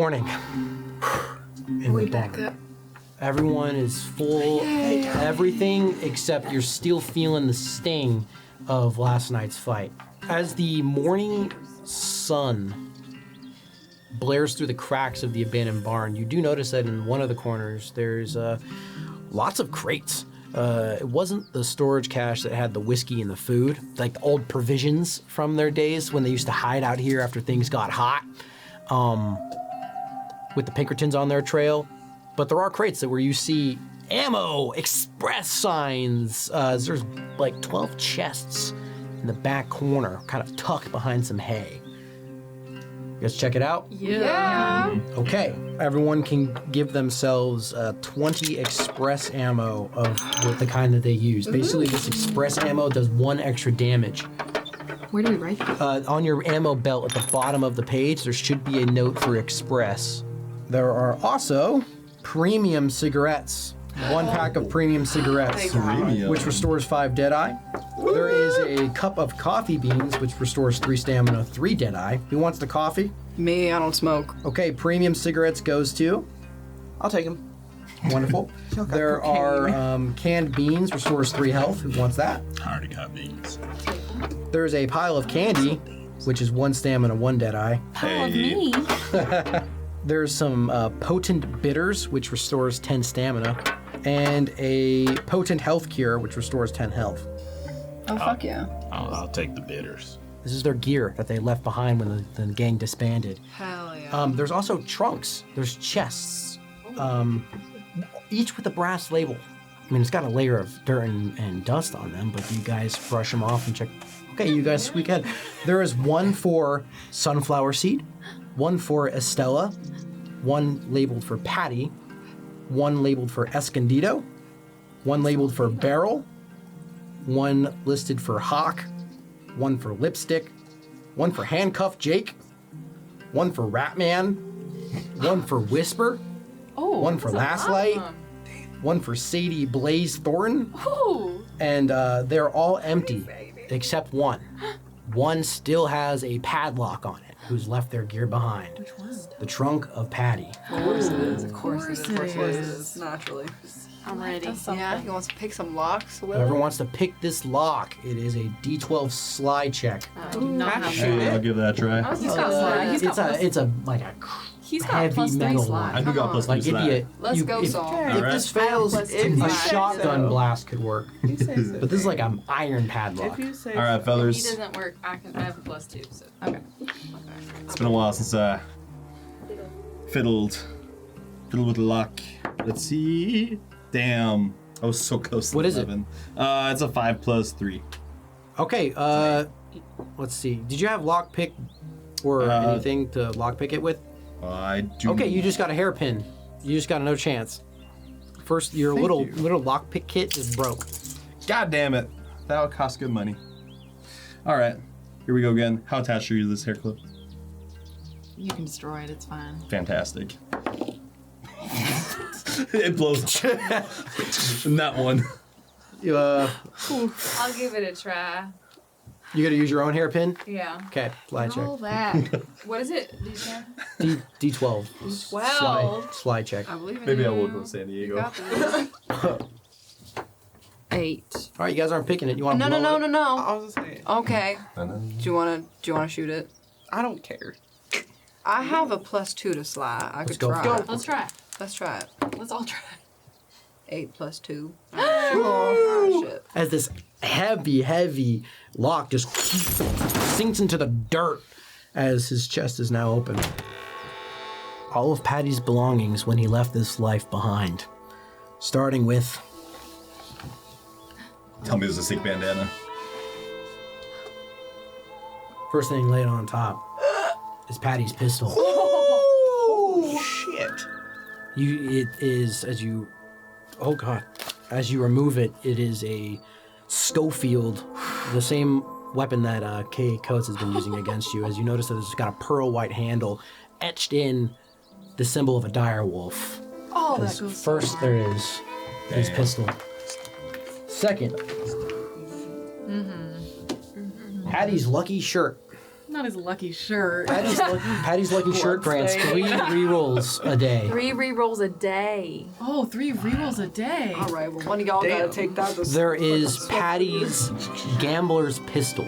morning. In the barn. Everyone is full. Everything except you're still feeling the sting of last night's fight. As the morning sun blares through the cracks of the abandoned barn, you do notice that in one of the corners there's lots of crates. It wasn't the storage cache that had the whiskey and the food, like the old provisions from their days when they used to hide out here after things got hot, with the Pinkertons on their trail. But there are crates where you see ammo, express signs. There's like 12 chests in the back corner, kind of tucked behind some hay. You guys check it out? Yeah. Okay, everyone can give themselves 20 express ammo of the kind that they use. Basically, this express ammo does 1 extra damage. Where do we write that? On your ammo belt at the bottom of the page, there should be a note for express. There are also premium cigarettes. 1 pack of premium cigarettes, which restores 5 Deadeye. There is a cup of coffee beans, which restores 3 stamina, 3 Deadeye. Who wants the coffee? Me, I don't smoke. Okay, premium cigarettes goes to. I'll take them. Wonderful. There are canned beans, restores 3 health. Who wants that? I already got beans. There's a pile of candy, which is 1 stamina, 1 Deadeye. Pile of me. There's some potent bitters, which restores 10 stamina, and a potent health cure, which restores 10 health. Oh, fuck yeah. I'll take the bitters. This is their gear that they left behind when the gang disbanded. Hell yeah. There's also trunks. There's chests, each with a brass label. I mean, it's got a layer of dirt and dust on them, but you guys brush them off and check. Okay, you guys squeak ahead. There is 1 for sunflower seed, 1 for Estella, 1 labeled for Paddy, 1 labeled for Escondido, 1 labeled for Barrel, 1 listed for Hawk, 1 for Lipstick, 1 for Handcuff Jake, 1 for Ratman, 1 for Whisper, 1 for Last Light, 1 for Sadie Blaze Thornton, and they're all empty except 1. 1 still has a padlock on it, who's left their gear behind. Which one? The trunk of Paddy. Of course it is. Of course it is. Naturally. I'm ready. Yeah, he wants to pick some locks. Whoever wants to pick this lock, it is a D12 slide check. I do not have Hey, I'll give that a try. He's got slide. It's a He's got heavy plus 3 metal slide. I do got plus 3 like it'd be slide. Let's go, Saul. If Alright. this fails, Plus a 2. shotgun blast could work. You say so. But this is like an iron padlock. If you say All right, He fellas. doesn't work. I have a plus 2. So okay. It's been a while since I fiddled with the lock. Let's see. Damn. I was so close to What is it? 11. It's a 5 plus 3. Okay, let's see. Did you have lockpick or anything to lockpick it with? I do. Okay, you just got a hairpin. You just got a no chance. First, your little lockpick kit is broke. God damn it. That would cost good money. All right. Here we go again. How attached are you to this hair clip? You can destroy it. It's fine. Fantastic. It blows. Not one. I'll give it a try. You gotta use your own hairpin? Yeah. Okay, slide check. Roll that. What is it? D12. Slide check. I believe in Maybe you. I will go to San You Diego. got this. 8. All right, you guys aren't picking it. You want to No. I was just saying, Okay. Do you wanna shoot it? I don't care. I have a plus 2 to slide. I could go try. for it. Let's try. Let's try it. Let's all try. 8 plus 2. Oh, shit. As this heavy lock just sinks into the dirt as his chest is now open. All of Paddy's belongings when he left this life behind. Starting with... Tell me it was a sick bandana. First thing laid on top is Paddy's pistol. Oh, shit. It is, as you remove it, it is a Schofield, the same weapon that Kay Coates has been using against you. As you notice that it's got a pearl white handle etched in the symbol of a dire wolf. Oh, As that goes. first there is his pistol. Second, Paddy's lucky shirt. Not his lucky shirt. Patty's lucky shirt grants 3 rerolls a day. 3 rerolls a day. Oh, 3 rerolls a day. All right, well, one of y'all gotta take that. There is Patty's gambler's pistol.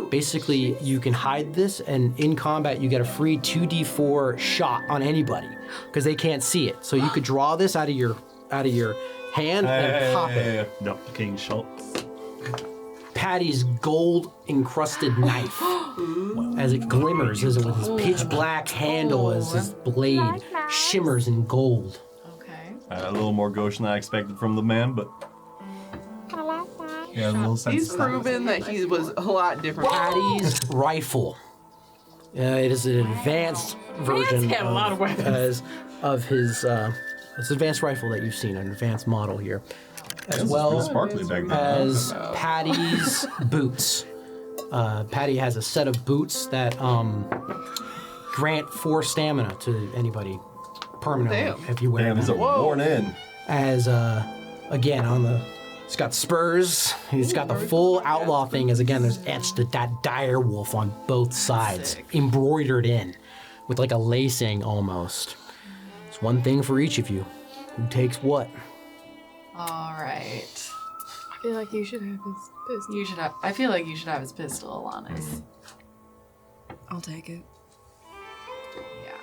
Basically, you can hide this, and in combat, you get a free 2d4 shot on anybody because they can't see it. So you could draw this out of your hand and pop it. Dr. King shot. Patty's gold encrusted knife as it glimmers, as it with his pitch black handle, as his blade shimmers in gold. Okay. A little more Goshen than I expected from the man, but yeah, a little sense. He's proven that he was a lot different. Patty's rifle. It is an advanced version had a lot of weapons. of his it's an advanced rifle that you've seen, an advanced model here. As well sparkly back then. as Patty's boots. Patty has a set of boots that grant 4 stamina to anybody permanently if you wear Damn, them. these are worn in. As again he's got spurs. He's got the full outlaw thing. As again, there's etched that dire wolf on both sides, embroidered in with like a lacing almost. It's one thing for each of you. Who takes what? All right. I feel like you should have his pistol. You should have. I feel like you should have his pistol, Alanis. I'll take it.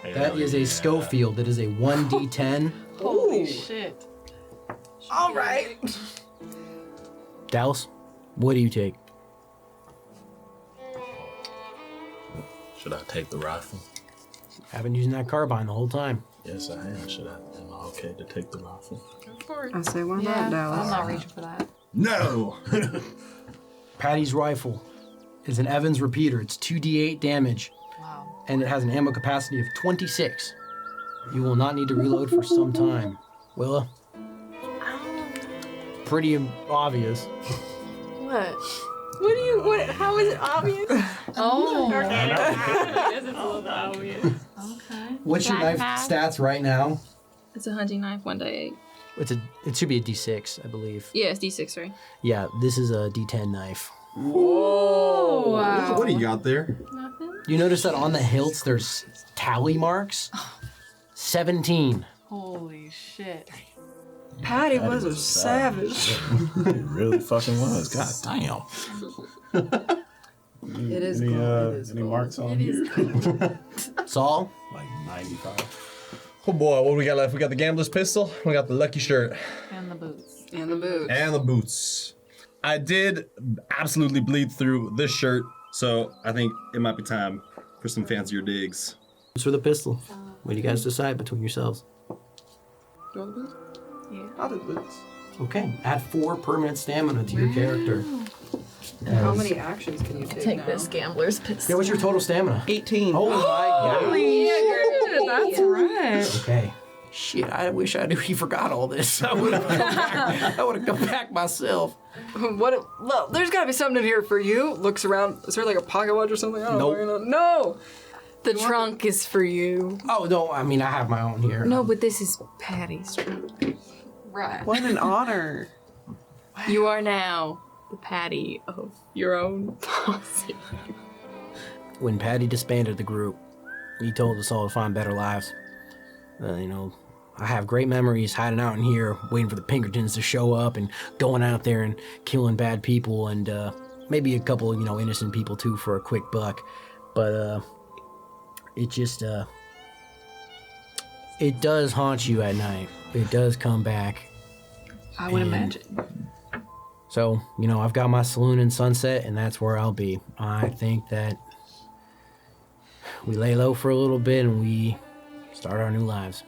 Yeah. That is a Schofield. That is a 1d10. Holy shit. All right. Dallas, what do you take? Should I take the rifle? I've been using that carbine the whole time. Yes, I am. Should I? Am I okay to take the rifle? I say, why Yeah, not, Dallas? I'm not reaching for that. No! Patty's rifle is an Evans repeater. It's 2d8 damage, Wow. and it has an ammo capacity of 26. You will not need to reload for some time. Willa? Pretty obvious. What? What do you? What? How is it obvious? Oh. Okay. What's your knife stats right now? It's a hunting knife, 1d8. It should be a d6, I believe. Yeah, it's d6, right? Yeah, this is a d10 knife. Oh, wow. What do you got there? Nothing. You notice that on the hilts there's tally marks? 17. Holy shit. Patty was a savage. It really fucking was. God damn. It is Any, gold. It is any gold. marks on here? Saul? Like 95. Oh boy, what do we got left? We got the gambler's pistol, we got the lucky shirt, And the boots. And the boots. and the boots. I did absolutely bleed through this shirt, so I think it might be time for some fancier digs. For the pistol. What do you guys decide between yourselves? You want the boots? Yeah. I'll do the boots. Okay, add 4 permanent stamina to your character. How many actions can you take Take now? this gambler's pistol. Yeah, what's your total stamina? 18. Oh my god. That's right. Okay. Shit, I wish I knew he forgot all this. I would have come back myself. Well, there's gotta be something in here for you. Looks around. Is there like a pocket watch or something? I don't Nope. know. No! The trunk is for you. Oh, no, I mean, I have my own here. No, but this is Patty's trunk. Right. What an honor. You are now the Patty of your own posse. When Paddy disbanded the group, he told us all to find better lives. I have great memories hiding out in here, waiting for the Pinkertons to show up and going out there and killing bad people and maybe a couple, innocent people too for a quick buck. But it just, it does haunt you at night. It does come back. I would And- imagine. So, I've got my saloon in Sunset, and that's where I'll be. I think that we lay low for a little bit and we start our new lives.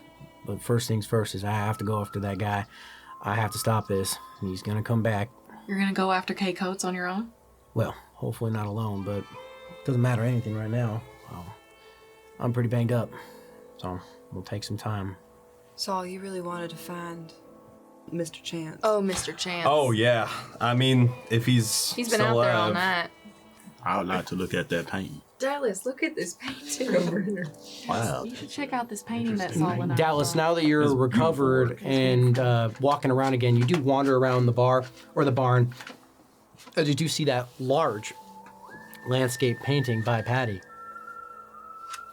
But first things first is I have to go after that guy. I have to stop this. He's gonna come back. You're gonna go after K Coates on your own? Well, hopefully not alone, but it doesn't matter anything right now. I'm pretty banged up, so we'll take some time. Saul, you really wanted to find Mr. Chance. Oh, Mr. Chance. Oh yeah, I mean, if He's been out there all night. I would like to look at that painting. Dallas, look at this painting over here. Wow. You should check out this painting that Saul and I Dallas, saw. now that you're recovered and walking around again, you do wander around the bar or the barn. As you do see that large landscape painting by Paddy. Do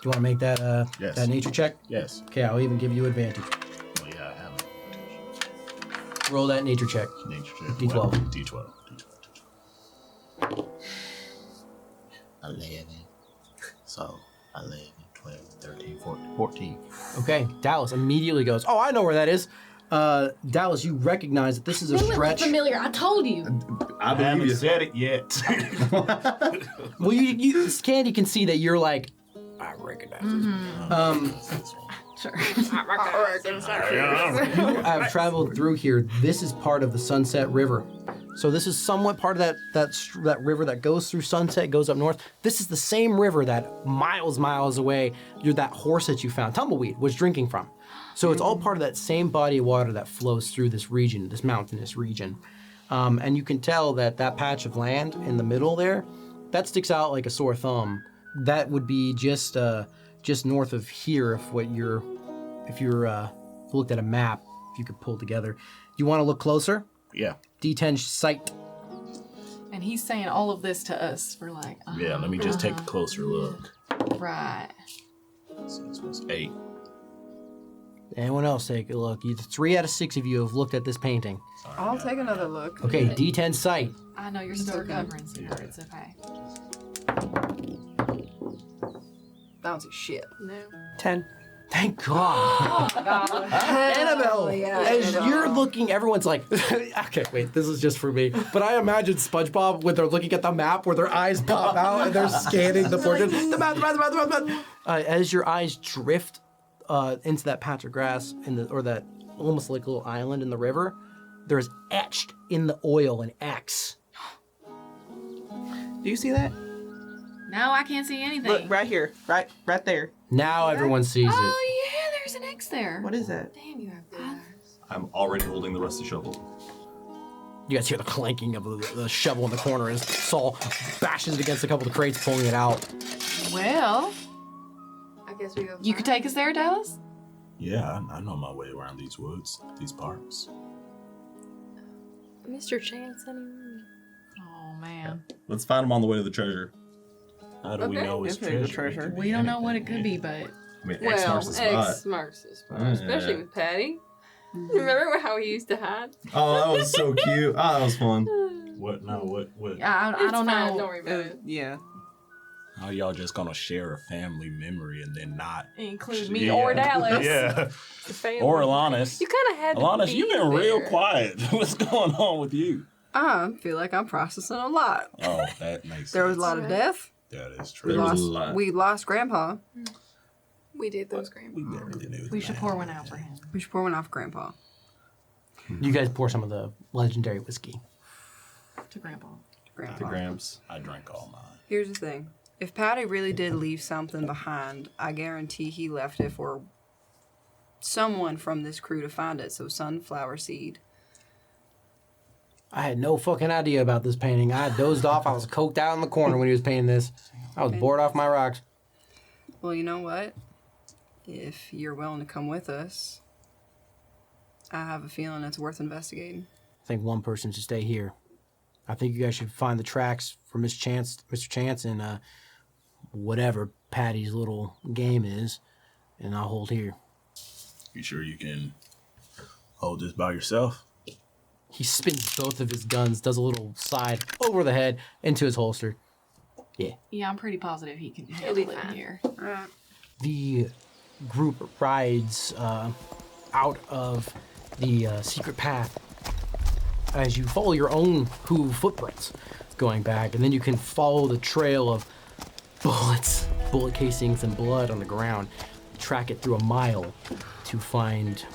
you want to make that Yes. that nature check? Yes. Okay, I'll even give you advantage. Well, yeah, I have Roll that nature check. nature check. D12. Well, D12. 11. So, 11, 12, 13, 14. Okay, Dallas immediately goes, "Oh, I know where that is." Dallas, you recognize that this is a stretch. familiar. I told you. I haven't said it yet. Well, you Candy can see that you're like, I recognize this. Sure. I've traveled through here. This is part of the Sunset River. So this is somewhat part of that river that goes through Sunset, goes up north. This is the same river that miles away, that horse that you found, Tumbleweed, was drinking from. So it's all part of that same body of water that flows through this region, this mountainous region. And you can tell that patch of land in the middle there, that sticks out like a sore thumb. That would be just north of here if you're looked at a map, if you could pull together. You want to look closer? Yeah. D10 sight. And he's saying all of this to us for like, Yeah, let me just take a closer look. right. 6 plus 8. Anyone else take a look? 3 out of 6 of you have looked at this painting. I'll take another look. Okay, D10 sight. I know you're still recovering, sweetheart. It's okay. That don't see shit. No. 10. Thank God. Annabelle, as you're looking, everyone's like, okay, wait, this is just for me. But I imagine SpongeBob when they're looking at the map where their eyes pop out and they're scanning the portrait. The map. As your eyes drift into that patch of grass or that almost like a little island in the river, there's etched in the oil an X. Do you see that? Now I can't see anything. Look, right here. Right there. Now everyone sees it. Oh yeah, there's an X there. What is that? Damn, you have good eyes. I'm already holding the rusty shovel. You guys hear the clanking of the shovel in the corner as Saul bashes it against a couple of the crates, pulling it out. Well, I guess we go. you could take us there, Dallas. Yeah, I know my way around these woods, these parks. Mr. Chance anyway. Oh man, Let's find him on the way to the treasure. How do we Okay. know it's Definitely the treasure? treasure. we don't know what it could be, but I mean, X marks the spot. X marks the spot. Yeah. Especially with Paddy. Remember how he used to hide? Oh, that was so cute. Oh, that was fun. What? No, what? I It's don't fine, know. Don't worry about it. Yeah. How y'all just gonna share a family memory and then not Include me Yeah. or Dallas. Yeah. The family. Or Alanis. You kind of had to Alanis, be you've been real there. quiet. What's going on with you? I feel like I'm processing a lot. Oh, that makes sense. There was a lot of death. That is We true. There was a lost. lot. We lost Grandpa. We did those grandpa. We never did it. We should pour one out for him. We should pour one off Grandpa. You guys pour some of the legendary whiskey. To Grandpa. Grandpa. The Gramps. I drank all mine. Here's the thing. If Paddy really did leave something behind, I guarantee he left it for someone from this crew to find it. So sunflower seed. I had no fucking idea about this painting. I dozed off. I was coked out in the corner when he was painting this. I was bored off my rocks. Well, you know what? If you're willing to come with us, I have a feeling it's worth investigating. I think one person should stay here. I think you guys should find the tracks for Mr. Chance, and whatever Paddy's little game is, and I'll hold here. You sure you can hold this by yourself? He spins both of his guns, does a little side over the head into his holster. Yeah, I'm pretty positive he can be handle it fine. here. The group rides out of the secret path as you follow your own footprints going back, and then you can follow the trail of bullet casings and blood on the ground. Track it through a mile to find.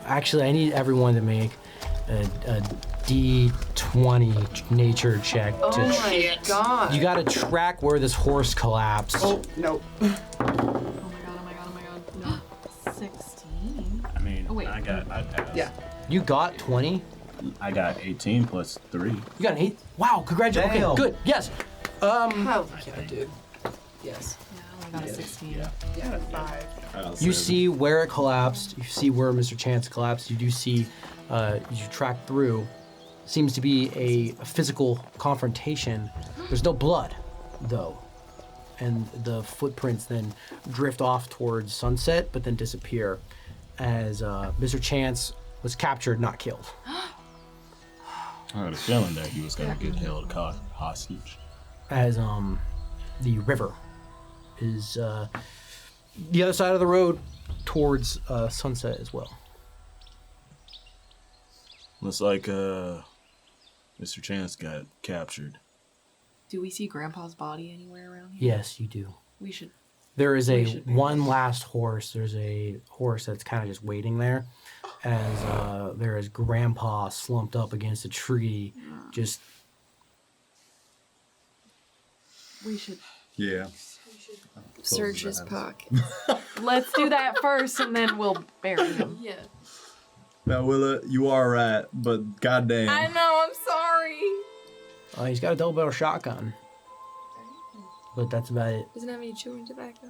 Actually, I need everyone to make a D20 nature check. God. You got to track where this horse collapsed. Oh, no. Oh my god. No. 16. I mean, Oh, wait. I passed. Yeah. You got 20. I got 18 plus 3. You got an 8. Wow, congratulations. Okay, good. Yes. Hell yeah, dude. Yes. Yeah, I only got a 16. Yeah. Yeah, 5. You see where it collapsed. You see where Mr. Chance collapsed. You do see, you track through. Seems to be a physical confrontation. There's no blood, though. And the footprints then drift off towards sunset, but then disappear as Mr. Chance was captured, not killed. I had a feeling that he was gonna get held hostage. As the river is the other side of the road towards sunset as well. Looks like Mr. Chance got captured. Do we see Grandpa's body anywhere around here? Yes, you do. We should. There is We should be one last horse. There's a horse that's kind of just waiting there, as there is Grandpa slumped up against a tree, just. We should. Yeah. Search his pocket. Let's do that first, and then we'll bury him. Yeah. Now, Willa, you are right, but goddamn. I know, I'm sorry. He's got a double-barrel shotgun, but that's about it. Doesn't have any chewing tobacco.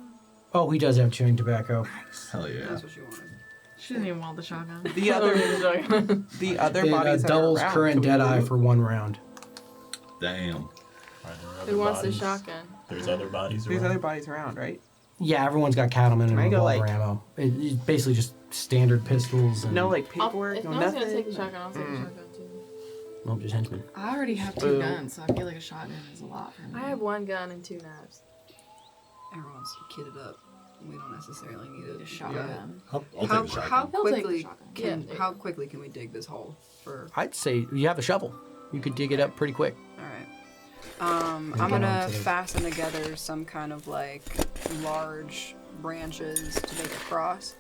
Oh, he does have chewing tobacco. Hell yeah. That's what you wanted. She didn't even want the shotgun. The other It bodies that are doubles around, current can we Deadeye loot? for 1 round. Damn. Who wants the shotgun? There's other bodies There's around. other bodies around, right? Yeah, everyone's got cattlemen and I go, revolver like- ammo. It's basically just standard pistols and No, like paperwork, If no no one's nothing. gonna take the shotgun, I'll take the shotgun too. nope, just henchmen. I already have 2 guns, so I feel like a shotgun is a lot for me. I have 1 gun and 2 knives. Everyone's kitted up. We don't necessarily need a a shotgun. I'll How, take a shotgun. how He'll take the quickly shotgun. can Yeah. how quickly can we dig this hole? For I'd say you have a shovel. You could dig it up pretty quick. all right. I'm get gonna onto the- fasten together some kind of like large branches to make a cross,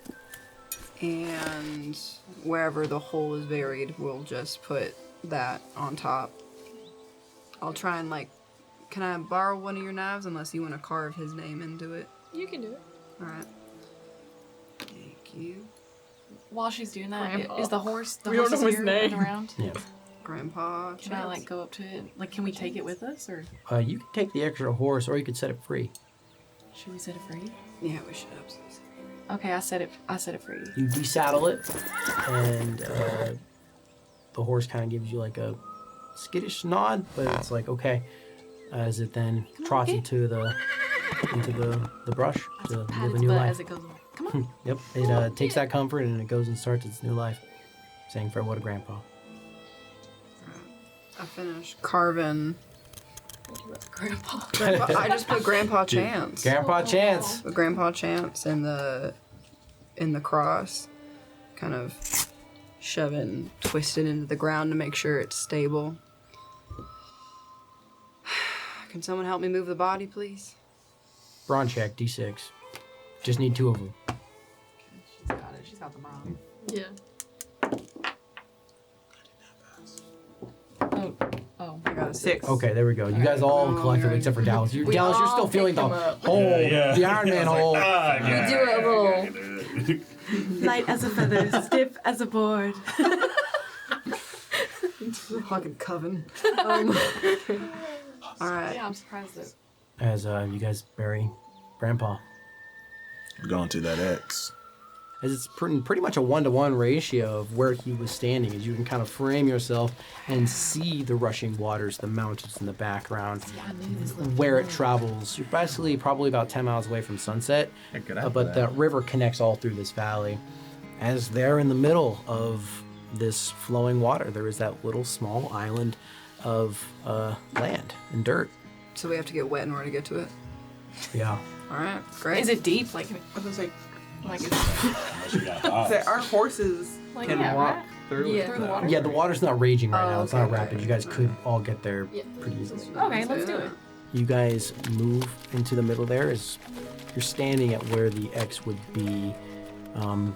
and wherever the hole is buried, we'll just put that on top. I'll try and like, can I borrow one of your knives unless you want to carve his name into it? You can do it. All right. Thank you, While she's doing that, Grandpa. is the horse? The We don't horse know is his here name. around. Yeah. Grandpa. Can I like go up to it? Like, can we take it with us, or You could take the extra horse, or you could set it free. should we set it free? Yeah, we should absolutely. Okay, I set it free. You desaddle it, and the horse kind of gives you like a skittish nod, but it's like okay, as it then trots into the brush to live Pat a its new butt life. as it goes along. Come on. Yep, it takes that comfort and it goes and starts its new life, saying farewell to Grandpa. I finished carving. Grandpa. I just put Grandpa Chance. Grandpa Chance. Put Grandpa Chance in the cross, kind of shove it and twist it into the ground to make sure it's stable. Can someone help me move the body, please? Brawn check, D6. Just need 2 of them. She's got it. She's got the mom. Yeah. Oh. I got a 6. Okay, there we go. You guys all collectively, except for Dallas. We Dallas, you're all still feeling the picked them up. hole, the Iron Man hole. We do it a little. Light as a feather, stiff as a board. fucking coven. All right. Yeah, I'm surprised that. As you guys bury Grandpa. Going to that X. As it's pretty much a 1-to-1 ratio of where he was standing, as you can kind of frame yourself and see the rushing waters, the mountains in the background, I knew this little where it travels. You're basically probably about 10 miles away from sunset, but the river connects all through this valley. As there in the middle of this flowing water, there is that little small island of land and dirt. So we have to get wet in order to get to it. Yeah. All right, great. Is it deep? Like I was like, Unless you got eyes. so our horses Like, can yeah, walk right? through Yeah. it. through the water? Yeah, the water's not raging right Oh, now. It's okay, not okay, rapid. You guys okay. could all get there Yeah. pretty easily. Okay, let's do it. You guys move into the middle there as you're standing at where the X would be.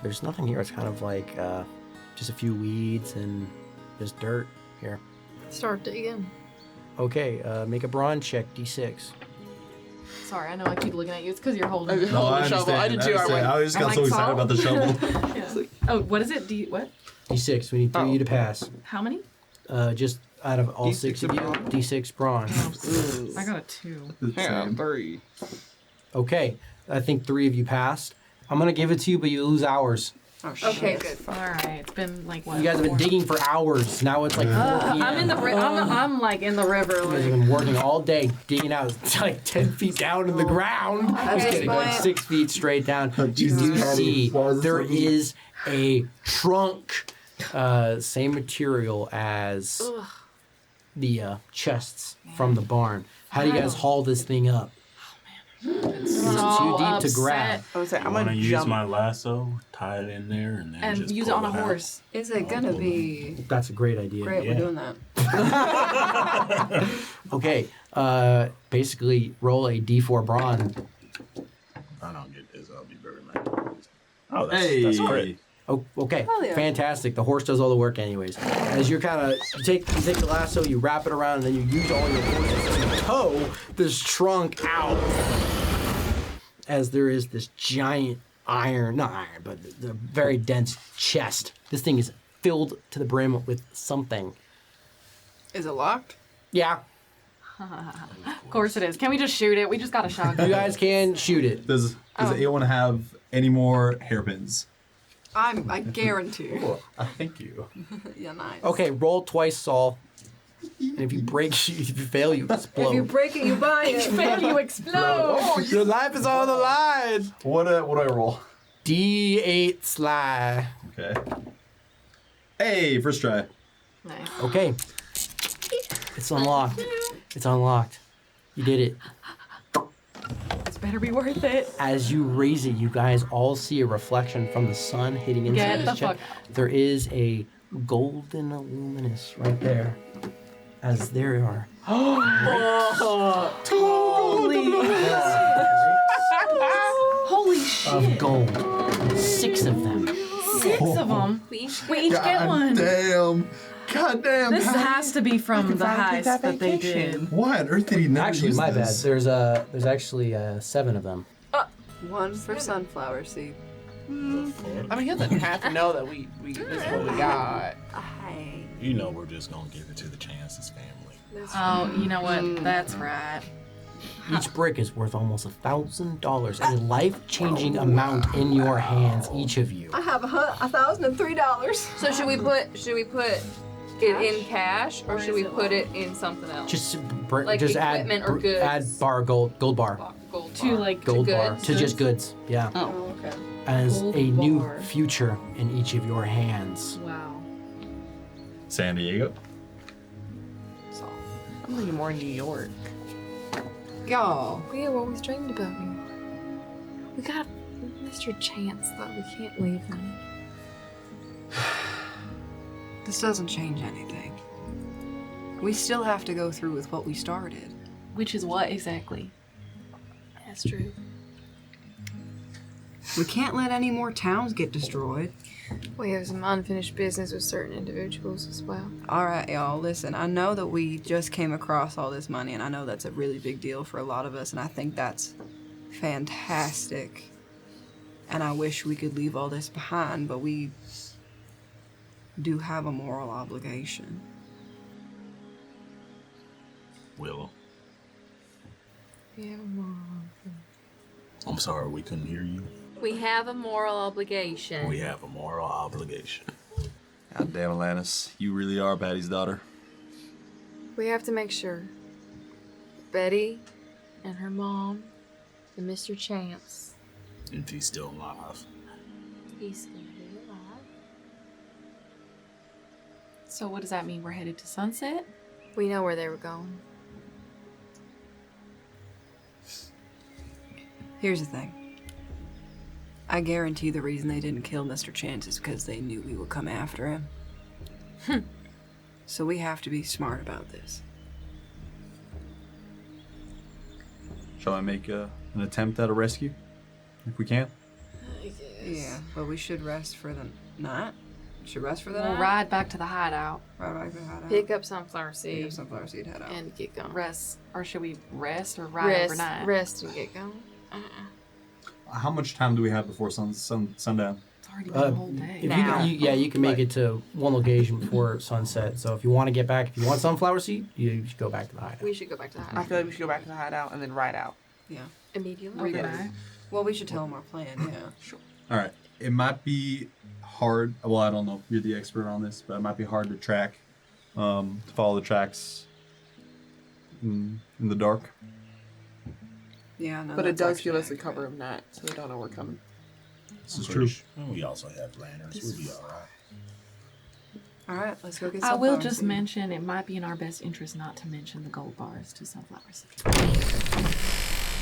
There's nothing here. It's kind of like just a few weeds and just dirt here. Start digging. Okay, make a brawn check, D6. Sorry, I know I keep looking at you. It's because you're holding it. No, I understand. I just got I'm so like, excited about the shovel. Yeah. Oh, what is it? What? D6. We need 3 of you to pass. How many? Just out of all D6 6 of you, brawn. D6 brawn. I got a 2. Yeah, 3. Okay, I think 3 of you passed. I'm gonna give it to you, but you lose hours. Oh shit. Okay, good. All right. It's been like what? You guys have been digging for hours. Now it's like 4 p.m. I'm in the I'm like in the river. You guys Like, have been working all day, digging out. It's like 10 feet down in the ground. It's getting like 6 feet straight down. You do see there is a trunk, same material as the chests from the barn. How do you guys haul this thing up? It's too deep to grab. I was like, I'm I'm gonna gonna use jump. my lasso, tie it in there, and then And just use it pull on a out. horse. Is it gonna be That's a great idea. great? Yeah. We're doing that. Okay, basically roll a d4 brawn. I don't get this. I'll be very mad. Oh, Hey. that's great. Oh, okay, Hell yeah. fantastic. The horse does all the work anyways. As you're kind of, you take the lasso, you wrap it around, and then you use all your forces to tow this trunk out. As there is this giant not iron, but the very dense chest. This thing is filled to the brim with something. Is it locked? Yeah, Of course it is. Can we just shoot it? We just got a you shotgun. guys can shoot it. Does anyone have any more hairpins? I guarantee. Thank you. Yeah, nice. Okay, roll twice, Saul. And if you break, if you fail, you explode. If you break it, you buy it. Fail, you explode. Your life is on the line. What do I roll? D8 sly. Okay. Hey, first try. Nice. Okay. It's unlocked. It's unlocked. You did it. This better be worth it. As you raise it, you guys all see a reflection from the sun hitting inside Get this the chest. fuck There is a golden luminous right there. As there are. Holy shit. Of gold. 6 of them. 6 of them. We each get one. Damn. God damn. This has to be from the heist that they did. Why on earth did he never Actually, use my this? bad. There's actually 7 of them. One for sunflower seed. I mean, he doesn't have to know that we this is what we got. You know we're just gonna give it to the Chance's family. Oh, you know what? That's right. Each brick is worth almost $1,000, a life-changing amount in your hands, each of you. I have $1,003. so should we put it in cash or should we put it in something else? Just Like just add equipment or goods? add gold bar, Gold To bar. like gold bar goods? to just goods. Yeah, Oh, okay. as Gold a new bar. future in each of your hands. Wow. San Diego. I'm thinking more New York. Y'all. We have always dreamed about you. We got Mr. Chance though. We can't leave him. This doesn't change anything. We still have to go through with what we started. Which is what exactly? That's true. We can't let any more towns get destroyed. We have some unfinished business with certain individuals as well. All right, y'all, listen. I know that we just came across all this money, and I know that's a really big deal for a lot of us, and I think that's fantastic. And I wish we could leave all this behind, but we do have a moral obligation. Willow, We have a moral. I'm sorry we couldn't hear you. We have a moral obligation. We have a moral obligation. God damn, Atlantis. You really are Paddy's daughter. We have to make sure Betty and her mom and Mr. Chance, If he's still alive. he's gonna be alive. So what does that mean? We're headed to Sunset? We know where they were going. Here's the thing. I guarantee the reason they didn't kill Mr. Chance is because they knew we would come after him. So we have to be smart about this. Shall I make an attempt at a rescue? If we can? Yeah, but we should rest for the night. Should rest for the We'll night. ride back to the hideout. Right back to the hideout. Pick up sunflower Pick seed up sunflower seed, head out. and get going. Rest. Or should we rest or ride Rest, overnight? rest and get going. How much time do we have before sundown? It's already been a whole day. If Now. you can make it to one location before sunset. So if you want to get back, if you want sunflower seed, you should go back to the hideout. We should go back to the I hideout feel like we should go back to the hideout and then ride out. Yeah. immediately. Overnight. Well, we should tell them our plan, yeah. All right. It might be hard. Well, I don't know if you're the expert on this, but it might be hard to track, to follow the tracks in the dark. Yeah, no. But it that's does give us a actually cover of night, so we don't know we're coming. This is true. And we also have lanterns. We'll be all right. All right, let's go get. I will sunflower just seed. mention it might be in our best interest not to mention the gold bars to Sunflower Seed.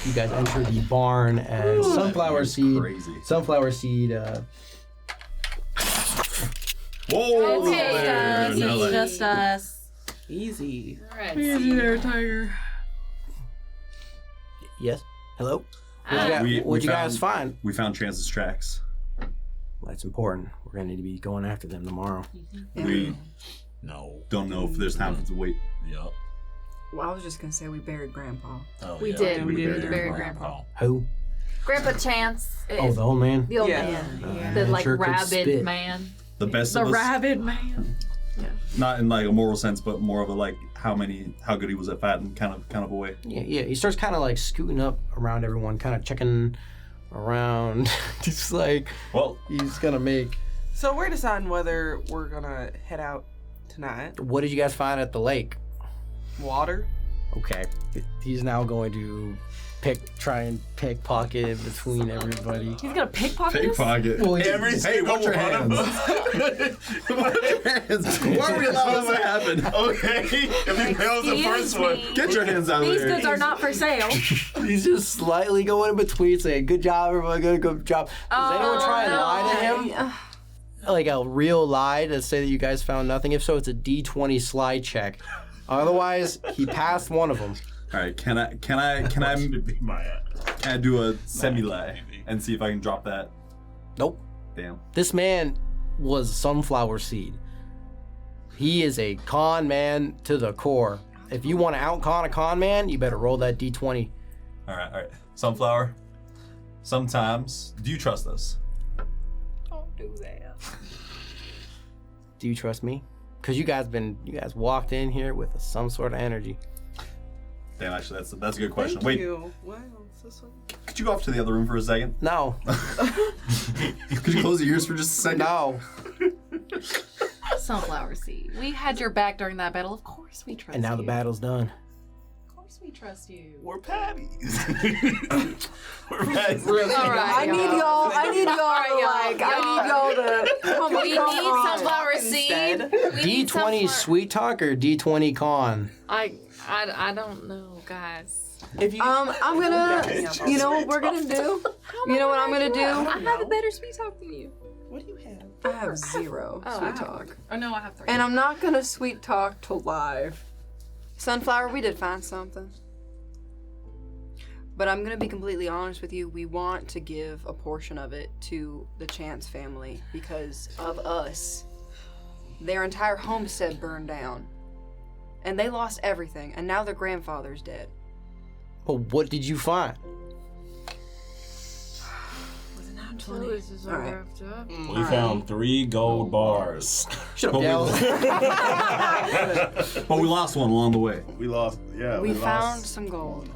You guys enter the barn as sunflower That's seed. crazy. Sunflower seed. Whoa! Okay, there, now that- Just us. Easy. Alright, Easy there, Tiger. Yes. Hello. We What'd you found- guys find? We found Chance's tracks. Well, that's important. We're gonna need to be going after them tomorrow. We No. don't know if there's time for to wait. Yup. Well, I was just gonna say we buried Grandpa. Oh, We yeah. did. We did. Buried Grandpa. Who? Grandpa Chance. Oh, the old man. the old Yeah. man. The like Sure could rabid spit. man. The best The of us. rabid man. Not in like a moral sense, but more of a like how good he was at fighting kind of a way. Yeah. He starts kind of like scooting up around everyone, kind of checking around. Just like Well, he's gonna make. So we're deciding whether we're gonna head out tonight. What did you guys find at the lake? Water. Okay. He's now going to try and pickpocket between everybody. He's gonna pickpocket us? pickpocket. Well, Every single watch your one hands. of us. Why are we allowing this to happen? Okay. If he fails the first one, get your hands out of These there. goods are not for sale. He's just slightly going in between, saying, "Good job, everybody. Good job." Does anyone try and lie to him? Like a real lie to say that you guys found nothing? If so, it's a D20 slide check. Otherwise, he passed one of them. All right. Can I Be my can I do a semi lie and see if I can drop that? Nope. Damn. This man was sunflower seed. He is a con man to the core. If you want to out-con a con man, you better roll that D20. All right. Sunflower. Sometimes, do you trust us? Don't do that. Do you trust me? Because you guys walked in here with some sort of energy. Damn, actually, that's a good question. Thank Wait, you. Wow, this one. could you go off to the other room for a second? No. Could you close your ears for just a second? No. Sunflower Seed. We had your back during that battle. Of course we trust you. And now the battle's done. Of course we trust you. We're Paddies. We're Paddies. All right, I need y'all to come We need on. sunflower seed. We need D20 sunflower- sweet talk or D20 con? I don't know, guys. If you, I'm gonna. You know what we're gonna do? You know what I'm gonna do? I have a better sweet talk than you. what do you have? I have zero sweet talk, Oh no, I have 3. and I'm not gonna sweet talk to live. Sunflower, we did find something. But I'm gonna be completely honest with you. We want to give a portion of it to the Chance family because of us. Their entire homestead burned down. And they lost everything, and now their grandfather's dead. Well, what did you find? So this is all Alright. wrapped up. We found 3 gold bars. Shut up, Dale. But we lost one along the way. We lost. Yeah. We found some gold.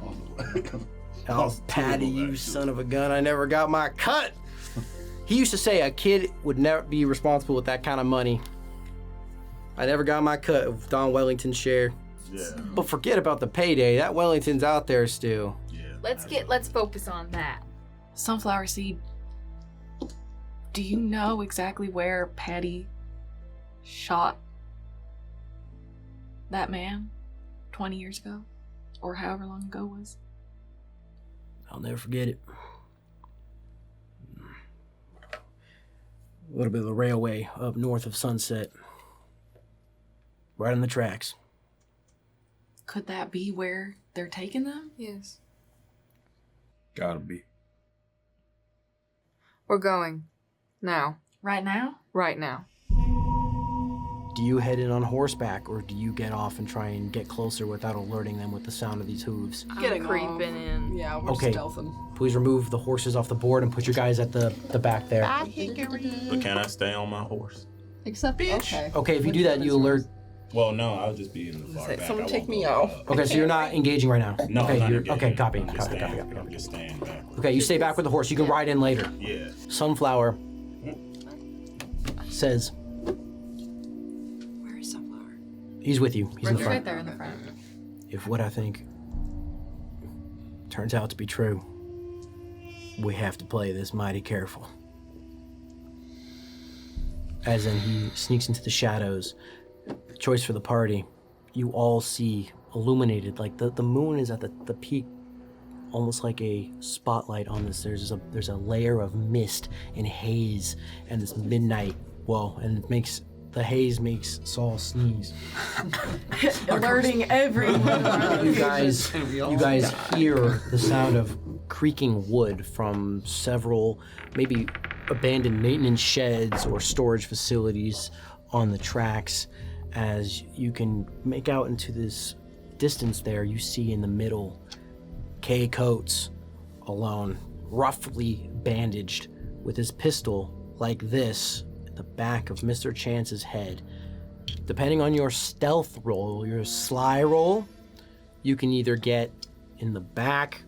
Oh, Paddy, you son of a gun. I never got my cut. He used to say a kid would never be responsible with that kind of money. I never got my cut of Don Wellington's share. Yeah. But forget about the payday. That Wellington's out there still. Yeah. Let's focus on that. Sunflower Seed. Do you know exactly where Paddy shot that man 20 years ago? Or however long ago it was? I'll never forget it. A little bit of the railway up north of Sunset. Right on the tracks. Could that be where they're taking them? Yes. Gotta be. We're going. Now. Right now? Right now. Do you head in on horseback, or do you get off and try and get closer without alerting them with the sound of these hooves? Getting creeping off. in. Yeah, we're Okay. stealthing. Please remove the horses off the board and put your guys at the back there. But can I stay on my horse? Except, okay. Okay, if you do that, you alert. Well, no, I'll just be in the far Say, back. someone I take won't me go off. up. Okay, so you're not engaging right now. No, okay, I'm not you're engaging. okay. Copy. I'm just Copy. staying, Copy. I'm just staying back. Okay, you stay back with the horse. You can ride in later. Yeah. Sunflower. says, Where is Sunflower? he's with you. He's in the front. Right there in the front. If what I think turns out to be true, we have to play this mighty careful. As in, he sneaks into the shadows. Choice for the party. You all see illuminated, like the moon is at the peak, almost like a spotlight on this. There's a layer of mist and haze and this midnight. Whoa, and the haze makes Saul sneeze. Alerting everyone. You guys hear the sound of creaking wood from several maybe abandoned maintenance sheds or storage facilities on the tracks. As you can make out into this distance there, you see in the middle Kay Coates alone, roughly bandaged with his pistol like this at the back of Mr. Chance's head. Depending on your stealth roll, your sly roll, you can either get in the back,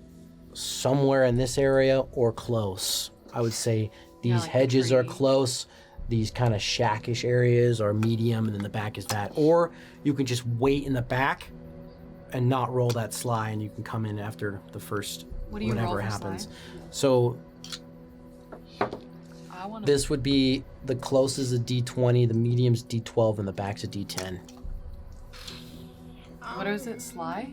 somewhere in this area, or close. I would say these like hedges the are tree. close, these kind of shackish areas are medium, and then the back is that. Or you can just wait in the back and not roll that sly, and you can come in after the first What do you roll whatever for happens. sly? So I want to. this would be the closest a D20, the medium's D12, and the back's a D10. What is it? Sly?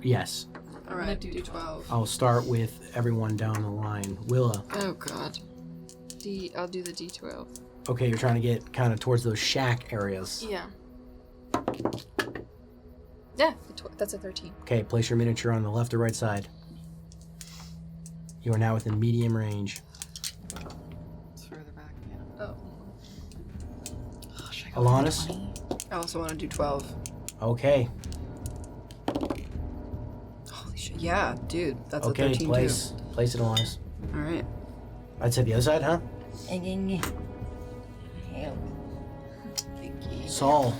Yes. All gonna right, do do 12. I'll start with everyone down the line. Willa. Oh god. I'll do the D12. Okay, you're trying to get kind of towards those shack areas. Yeah. Yeah, that's a 13. Okay, place your miniature on the left or right side. You are now within medium range. It's further back. Yeah. Oh. Should I go for Alanis? 20? I also want to do 12. Okay. Holy shit. Yeah, dude, that's a Okay, 13 place it, Alanis. too. All right. I'd say the other side, huh? Saul.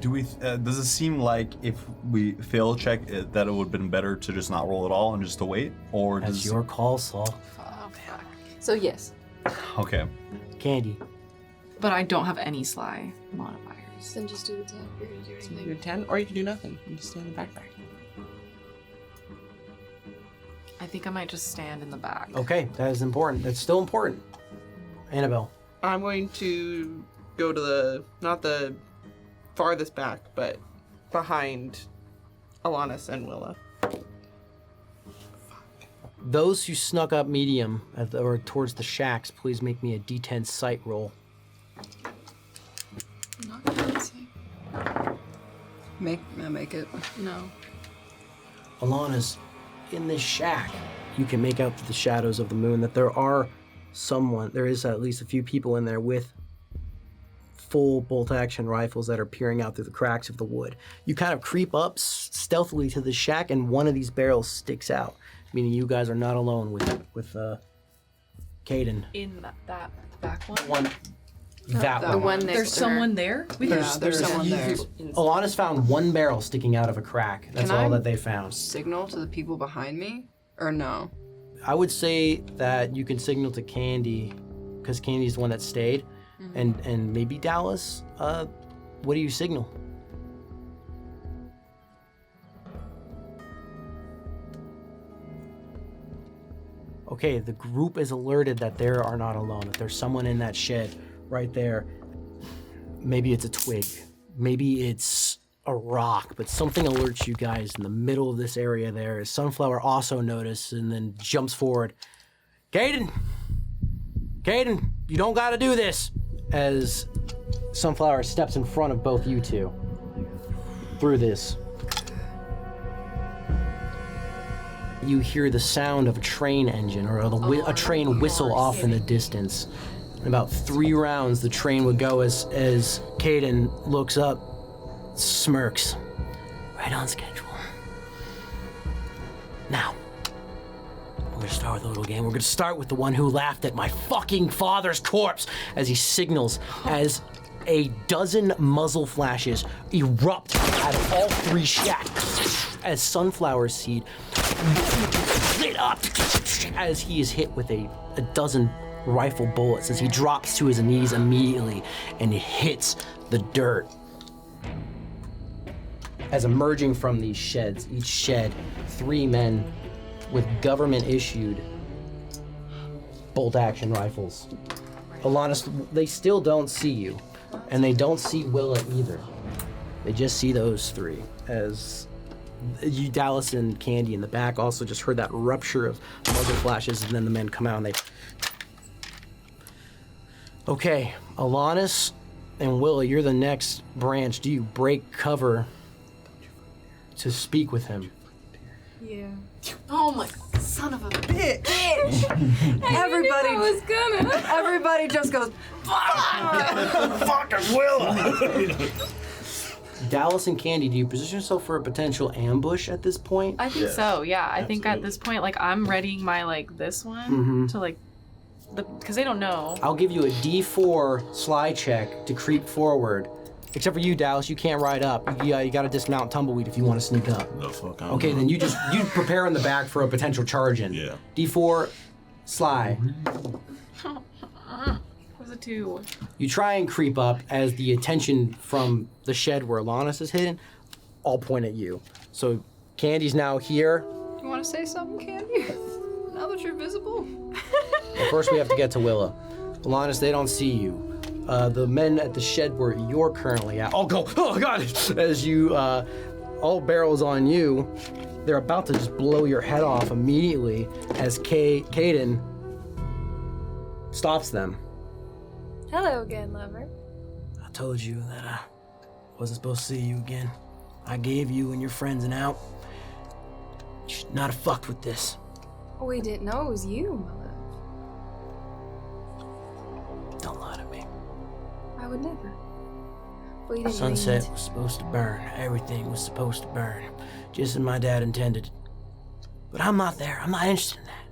Do we? Does it seem like if we fail check it, that it would have been better to just not roll at all and just to wait, or That's does? your call, Saul. Oh, fuck. So yes. Okay. Candy. But I don't have any sly modifiers. Then just do the 10. You're gonna do You anything. can do 10, or you can do nothing. You just stay in the backpack. I think I might just stand in the back. Okay, that is important. That's still important. Annabelle. I'm going to go to not the farthest back, but behind Alanis and Willa. Those who snuck up medium or towards the shacks, please make me a D10 sight roll. Not gonna say. Make it. No. Alana's in this shack. You can make out through the shadows of the moon that there is at least a few people in there with full bolt-action rifles that are peering out through the cracks of the wood. You kind of creep up stealthily to the shack, and one of these barrels sticks out, meaning you guys are not alone with Caden. In that back one? That The one. one There's next to her. someone there? Yeah, there's someone there. Alana's found one barrel sticking out of a crack. That's Can all I- that they found. Signal to the people behind me? Or no? I would say that you can signal to Candy, because Candy's the one that stayed, and maybe Dallas. What do you signal? Okay, the group is alerted that they are not alone, that there's someone in that shed right there. Maybe it's a twig, maybe it's a rock, but something alerts you guys in the middle of this area there. Sunflower also notices and then jumps forward. Caden, you don't gotta do this. As Sunflower steps in front of both you two through this. You hear the sound of a train engine or a train whistle off in the distance. In about 3 rounds, the train would go as Caden looks up, smirks. Right on schedule. Now, we're gonna start with a little game. We're gonna start with the one who laughed at my fucking father's corpse as he signals as a dozen muzzle flashes erupt out of all 3 shacks as Sunflower Seed lit up as he is hit with a dozen rifle bullets as he drops to his knees immediately and hits the dirt. As emerging from these sheds, each shed, 3 men with government-issued bolt-action rifles. Alanis, they still don't see you, and they don't see Willa either. They just see those 3. As you, Dallas and Candy in the back also just heard that rupture of muzzle flashes, and then the men come out and they... Okay, Alanis and Willa, you're the next branch. Do you break cover to speak with him? Yeah. Oh my son of a bitch! Everybody, was gonna. everybody just goes. Fucking Willa! Dallas and Candy, do you position yourself for a potential ambush at this point? I think so. Yeah, I think at Absolutely. this point, like I'm readying my like this one to like because they don't know. I'll give you a D4 slide check to creep forward. Except for you, Dallas, you can't ride up. You gotta dismount tumbleweed if you want to sneak up. The fuck I'm Okay, not. then you prepare in the back for a potential charge in. Yeah. D4 slide. Was a 2. You try and creep up as the attention from the shed where Alanis is hidden all point at you. So Candy's now here. You want to say something, Candy? Now that you're visible. But first we have to get to Willa. Alanis, they don't see you. The men at the shed where you're currently at, oh god, as you, all barrels on you, they're about to just blow your head off immediately as Caden stops them. Hello again, lover. I told you that I wasn't supposed to see you again. I gave you and your friends an out. You should not have fucked with this. We didn't know it was you, my love. Don't lie to me. I would never. We didn't Sunset mean was supposed to burn. Everything was supposed to burn. Just as my dad intended. But I'm not there. I'm not interested in that.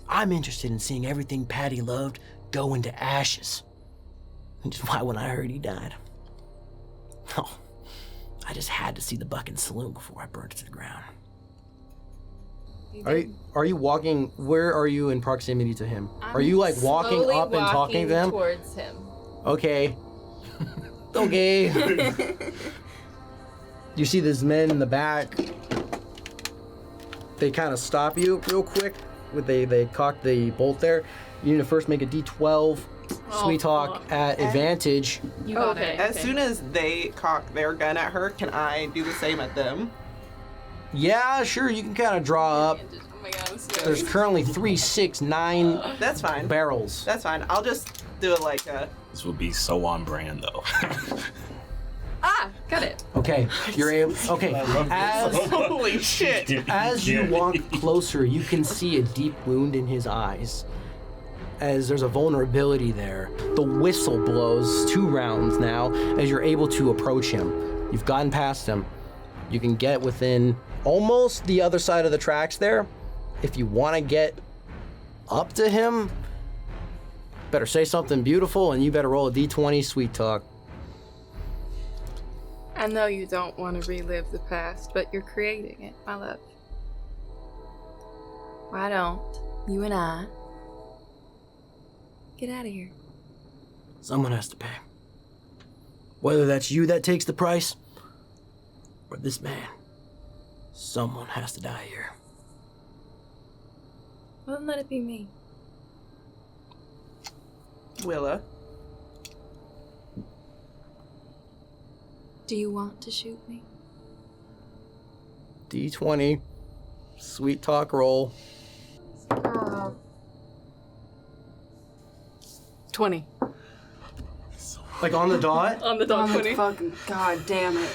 I'm interested in seeing everything Paddy loved go into ashes. Which is why when I heard he died, I just had to see the Bucking Saloon before I burned it to the ground. Are you walking? Where are you in proximity to him? Are you like walking slowly up and talking to them? towards him. Okay. Okay. You see these men in the back. They kind of stop you real quick. They cock the bolt there. You need to first make a D12 sweet talk fuck. at advantage. You got Okay. it. As soon as they cock their gun at her, can I do the same at them? Yeah, sure. You can kind of draw up. Oh my god, I'm scared. There's currently 3, 6, 9 That's fine. barrels. That's fine. I'll just do it like a. This would be so on brand though. Ah, got it. Okay, you're able. Okay, as Holy shit! As you walk closer, you can see a deep wound in his eyes. As there's a vulnerability there. The whistle blows 2 rounds now as you're able to approach him. You've gotten past him. You can get within almost the other side of the tracks there. If you want to get up to him, better say something beautiful and you better roll a D20 sweet talk. I know you don't want to relive the past, but you're creating it, my love. Why don't you and I get out of here? Someone has to pay. Whether that's you that takes the price, or this man. Someone has to die here. Well, then let it be me. Willa. Do you want to shoot me? D20, sweet talk roll. 20. Like on the dot, On the dot 20. Fucking god damn it.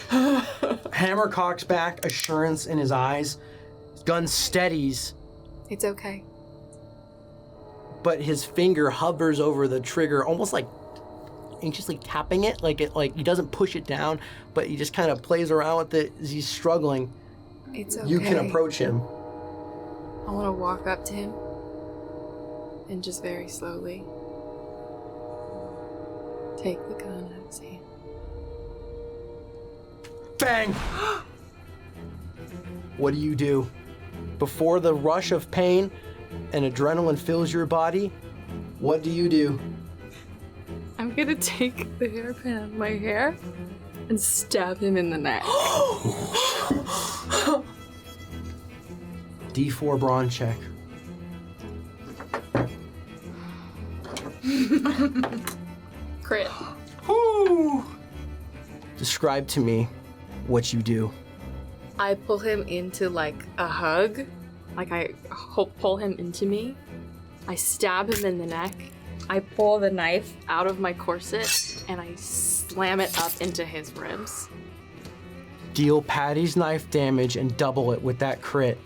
hammer cocks back, assurance in his eyes. Gun steadies, It's okay. but his finger hovers over the trigger, almost like anxiously tapping it. Like he doesn't push it down, but he just kind of plays around with it as he's struggling. It's okay. You can approach him. I want to walk up to him and just very slowly take the gun out of his hand. Bang! What do you do? Before the rush of pain and adrenaline fills your body, What do you do? I'm gonna take the hairpin out of my hair and stab him in the neck. D4 brawn check. Crit. Describe to me what you do. I pull him into like a hug. Like I pull him into me. I stab him in the neck. I pull the knife out of my corset and I slam it up into his ribs. Deal Paddy's knife damage and double it with that crit.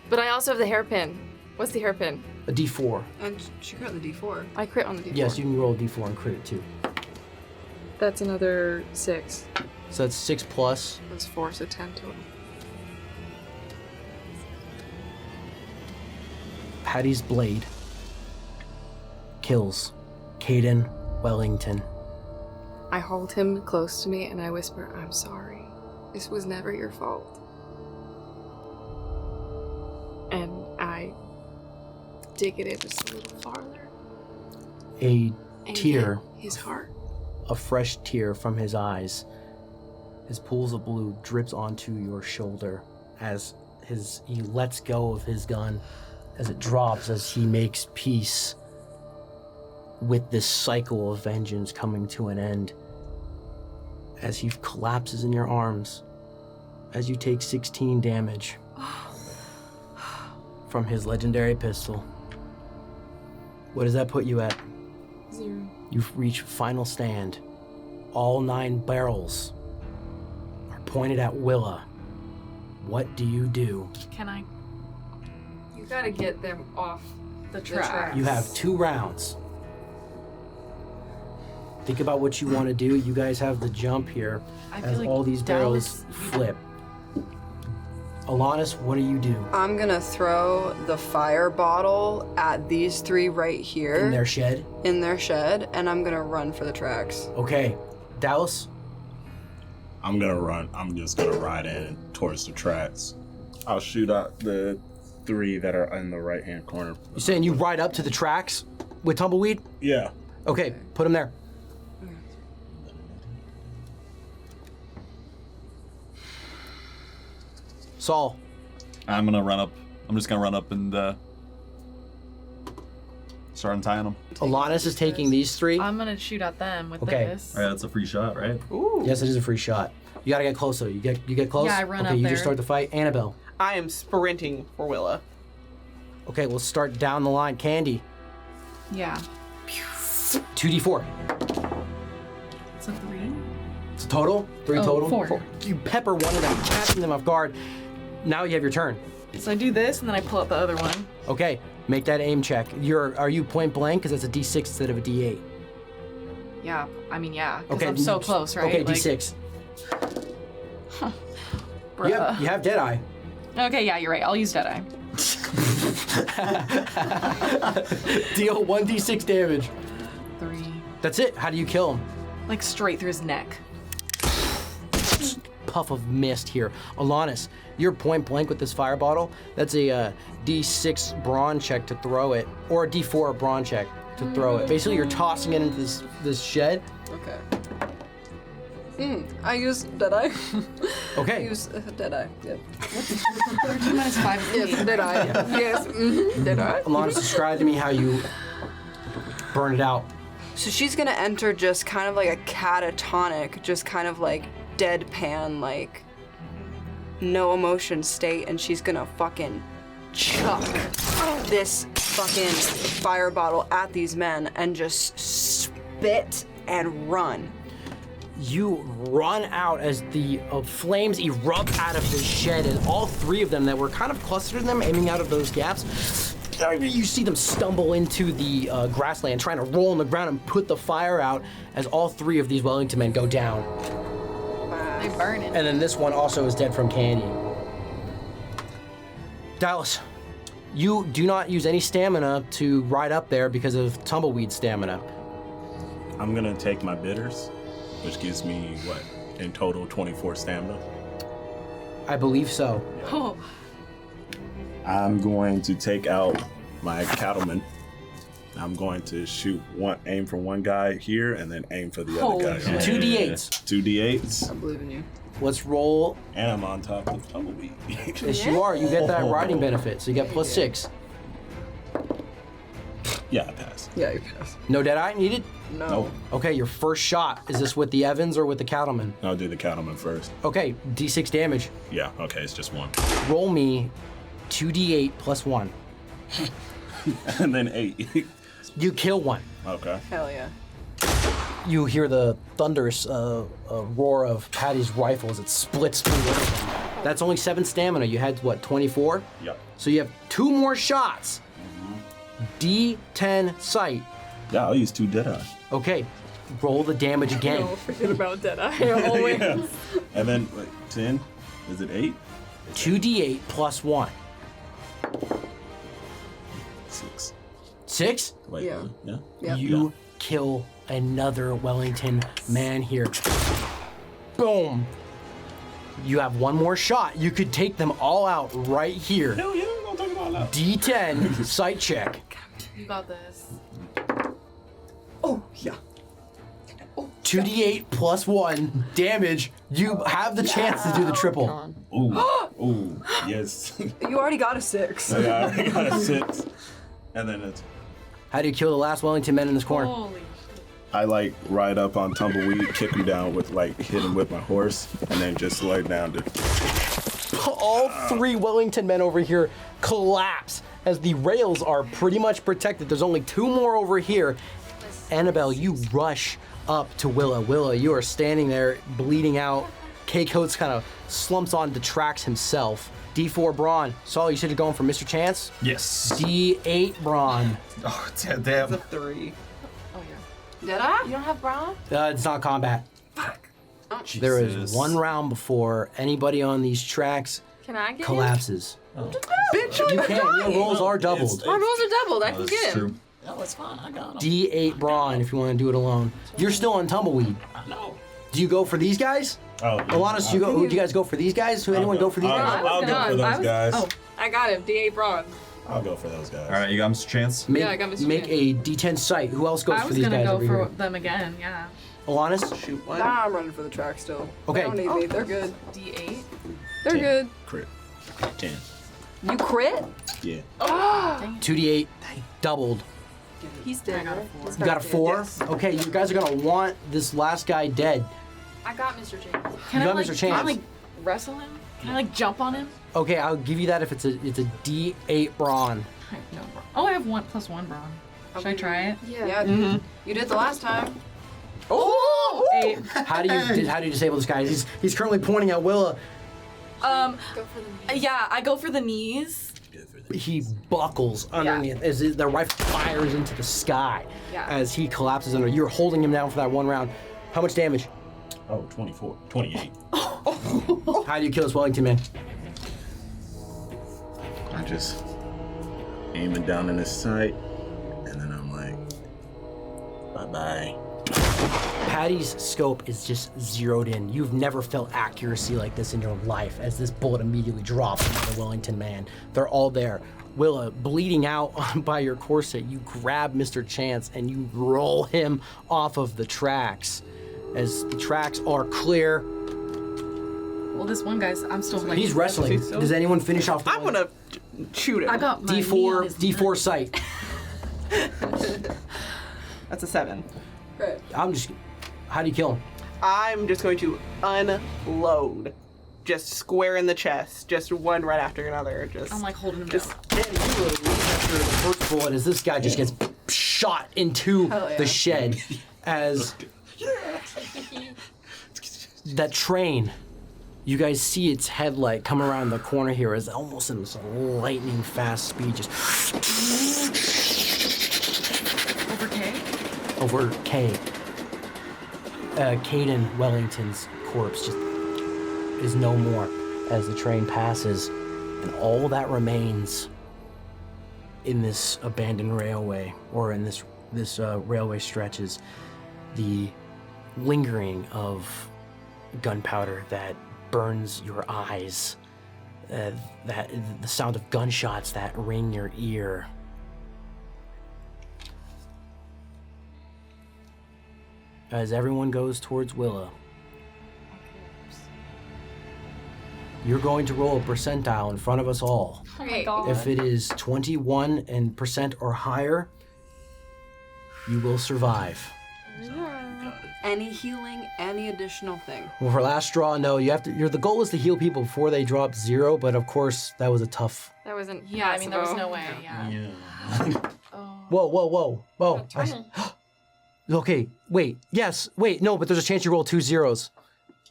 But I also have the hairpin. What's the hairpin? A D4. And she got the D4. I crit on the D4. Yes, you can roll a D4 and crit it too. That's another 6. So that's 6 plus. That's 4, so 10 total. Paddy's blade kills Caden Wellington. I hold him close to me and I whisper, I'm sorry. This was never your fault. And I dig it in just a little farther. A And tear, hit his heart. a fresh tear from his eyes. His pools of blue drips onto your shoulder as he lets go of his gun, as it drops, as he makes peace with this cycle of vengeance coming to an end. As he collapses in your arms, as you take 16 damage from his legendary pistol. What does that put you at? 0. You've reached final stand. All 9 barrels are pointed at Willa. What do you do? Can I? You gotta get them off The the track. track. You have 2 rounds. Think about what you want to do. You guys have the jump here I as feel like all these barrels Dallas- flip. Alanis, what do you do? I'm gonna throw the fire bottle at these 3 right here In their shed? in their shed, and I'm gonna run for the tracks. Okay. Dallas? I'm gonna run. I'm just gonna ride in towards the tracks. I'll shoot out the 3 that are in the right-hand corner. You saying you ride up to the tracks with Tumbleweed? Yeah. Okay, put him there. Saul. I'm gonna run up. I'm just gonna run up and start untying them. Alanis is taking these 3. I'm gonna shoot at them with Okay. this. All right, that's a free shot, right? Yes, it is a free shot. You gotta get closer. You get close? Yeah, I run okay, up you there. just start the fight. Annabelle. I am sprinting for Willa. Okay, we'll start down the line. Candy. Yeah. 2d4. It's a 3. It's a total? 3 Oh, total? 4. You pepper one of them, catching them off guard. Now you have your turn. So I do this and then I pull out the other one. Okay, make that aim check. Are you point blank? Because it's a d6 instead of a d8. Yeah. I mean, yeah. Because Okay, I'm so close, right? Okay, Like, d6. bruh. You have Deadeye. Okay, yeah, you're right. I'll use Deadeye. Deal 1d6 damage. 3. That's it. How do you kill him? Like straight through his neck. Puff of mist here. Alanis, you're point blank with this fire bottle. That's a d6 brawn check to throw it, or a d4 brawn check to throw it. Basically, you're tossing it into this shed. Okay. I use Deadeye. I Okay. use Deadeye. Yep. 13 minus 5 is Yes, 8. Deadeye. Yes. Deadeye. Alanis, describe to me how you burn it out. So she's gonna enter just kind of like a catatonic, just kind of like deadpan, like no emotion state, and she's gonna fucking chuck this fucking fire bottle at these men and just spit and run. You run out as the flames erupt out of the shed, and all 3 of them that were kind of clustered in them, aiming out of those gaps, you see them stumble into the grassland, trying to roll on the ground and put the fire out as all 3 of these Wellington men go down. They burn it. And then this one also is dead from candy. Dallas, you do not use any stamina to ride up there because of Tumbleweed stamina. I'm gonna take my bitters, which gives me what in total 24 stamina. I believe so. Oh, I'm going to take out my cattleman. I'm going to aim for one guy here, and then aim for the other guy. shit. 2d8s. 2d8s. I believe in you. Let's roll. And I'm on top of Tumbleweed. Yes, you are. You get that riding benefit, so you get +6. Yeah, I pass. Yeah, you pass. No Deadeye needed? No. Nope. Okay, your first shot. Is this with the Evans or with the Cattleman? I'll do the cattleman first. Okay, d6 damage. Yeah, okay, it's just one. Roll me 2d8 +1. And then 8. You kill one. Okay. Hell yeah. You hear the thunderous roar of Paddy's rifle as it splits through everything. That's only 7 stamina. You had, what, 24? Yep. So you have 2 more shots. D10 sight. Yeah, I'll use 2 Deadeye. Okay, roll the damage again. No, forget about Deadeye. Always. Yeah. And then, 10? Is it 8? 2d8 +1. 6. 6? Wait, Yeah. Yeah? Yep. You kill another Wellington man here. Boom. You have one more shot. You could take them all out right here. No, yeah, don't talk about that. D10 sight check. You got this. Oh, yeah. 2d8 +1 damage. You have the chance to do the triple. Ooh, ooh, yes. You already got a 6. I already got a 6. And then it's... How do you kill the last Wellington man in this corner? Holy shit. I ride up on Tumbleweed, kick him down with hit him with my horse, and then just slow down to... All 3 Wellington men over here collapse as the rails are pretty much protected. There's only 2 more over here. Annabelle, you rush up to Willa. Willa, you are standing there bleeding out. K-Coats kind of slumps onto tracks himself. D4 Braun. Saul, you should have gone for Mr. Chance. Yes. D8 Braun. Oh, It's damn. a 3. Did I? You don't have brown? It's not combat. Fuck. There is Jesus. 1 round before anybody on these tracks Can I get collapses. Bitch, You can. Your rolls are doubled. him? My rolls are doubled. I can That's get him. true. No, it's fine. I got him. D8 Braun if you want to do it alone. You're still on Tumbleweed. I know. Do you go for these guys? Oh, Alanis, do you guys go for these guys? Who anyone go for these guys? I'll go for those guys. Oh, I got him. D8 broad. I'll go for those guys. All right, you got Mr. Chance? Make, Yeah, I got Mr. make Chance. a D10 sight. Who else goes I for was these gonna guys go over for here? them again, yeah. Alanis? shoot one. Nah, I'm running for the track still. Okay. They don't need me. They're good. D8. They're good. Crit. 10. You crit? Yeah. 2d8 doubled. He's dead. I got a right? 4. He's You got a dead. 4? Yes. Okay, you guys are gonna want this last guy dead. I got Mr. James. Can You I got Mr. Can I Chance. like wrestle him? Can I like jump on him? Okay, I'll give you that if it's a D8 Brawn. Right, no, bro. Oh, I have 1 + 1 brawn. Should I try it? Yeah, you did the last time. Oh! 8. How do you disable this guy? He's currently pointing at Willa. Go for the knee. Yeah, I go for the knees. He buckles underneath as the rifle fires into the sky Yeah. as he collapses under. You're holding him down for that 1 round. How much damage? Oh, 24. 28. How do you kill this Wellington man? I just aiming down in his sight, and then I'm like, bye-bye. Paddy's scope is just zeroed in. You've never felt accuracy like this in your life as this bullet immediately drops into the Wellington man. They're all there. Willa, bleeding out by your corset, you grab Mr. Chance and you roll him off of the tracks. As the tracks are clear, Well, this one guy's. I'm still like. he's wrestling. Is he still- Does anyone finish off the I'm gonna shoot him. I got my knee on his D4 sight. That's a 7. Great. How do you kill him? I'm just going to unload. Just square in the chest. Just one right after another. Just. I'm like holding him Just. down. And you would after the first bullet as this guy just gets shot into Hell yeah. the shed as that train, you guys see its headlight come around the corner here as almost in this lightning fast speed just Over K. over K. Caden Wellington's corpse just is no more as the train passes, and all that remains in this abandoned railway, or in this railway stretch, is the lingering of gunpowder that burns your eyes the sound of gunshots that ring your ear. As everyone goes towards Willa, you're going to roll a percentile in front of us all. Oh my god. If it is 21% or higher, you will survive. Any healing, any additional thing. Well, for last straw, no. You have to. The goal is to heal people before they drop 0. But of course, that was a tough. That wasn't. Yeah, I mean, there was no way. Yeah. Whoa! Okay, wait. Yes, wait. No, but there's a chance you roll 2 zeros.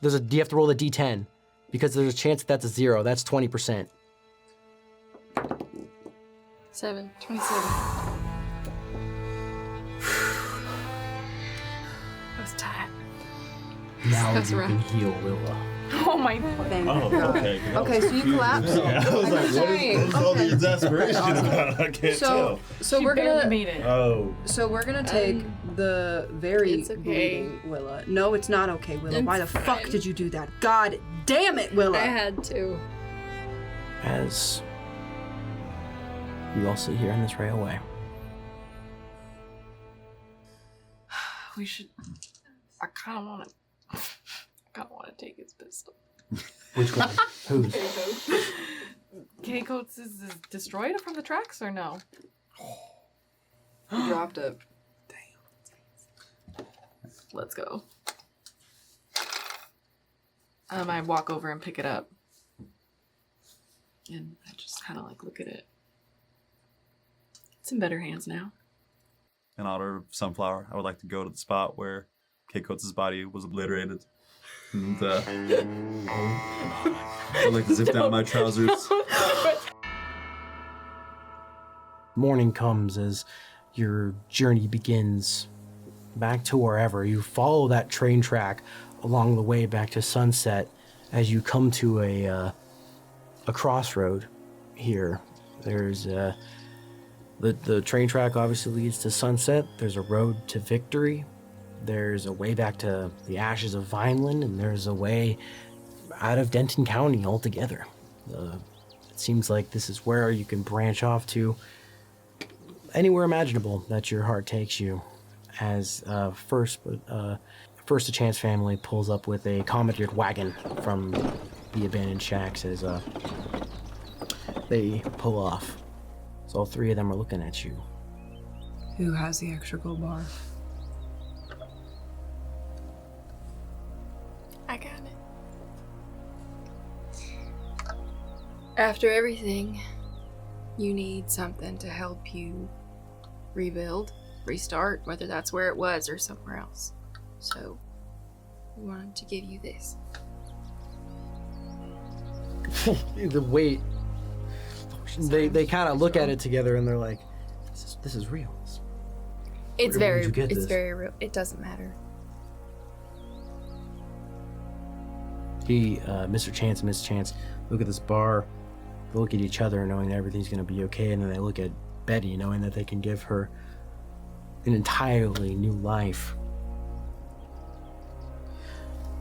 You have to roll a d10 because there's a chance that's a 0. That's 20%. 27. I was tired. Now That's you rough. can heal Willa. Oh my god. Thank Oh, God. okay. Okay, so you collapse. Yeah, I was like, what is all the exasperation about? I can't tell. So She we're barely gonna made it. Oh. So we're gonna take the very It's okay. bleeding Willa. No, it's not okay, Willa. It's Why the fuck fine. did you do that? God damn it, Willa! I had to. As you all sit here in this railway. We should. I kind of want to take his pistol. Which one? Whose? K-Coats is destroyed from the tracks or no? You dropped it. Let's go. I walk over and pick it up. And I just kind of like look at it. It's in better hands now. In honor of Sunflower, I would like to go to the spot where Kate Coates' body was obliterated. And I'd like to zip down my trousers. Morning comes as your journey begins back to wherever. You follow that train track along the way back to Sunset as you come to a crossroad here. There's the train track obviously leads to Sunset. There's a road to Victory. There's a way back to the ashes of Vineland, and there's a way out of Denton County altogether. It seems like this is where you can branch off to anywhere imaginable that your heart takes you. As first a Chance family pulls up with a commandeered wagon from the abandoned shacks as they pull off. So all 3 of them are looking at you. Who has the extra gold bar? I got it. After everything, you need something to help you rebuild, restart, whether that's where it was or somewhere else. So, we wanted to give you this. The weight. They kind of look at it together and they're like, "This is real." It's Where very, did you get it's this? very real. It doesn't matter. Mr. Chance and Miss Chance look at this bar, they look at each other knowing that everything's going to be okay, and then they look at Betty knowing that they can give her an entirely new life.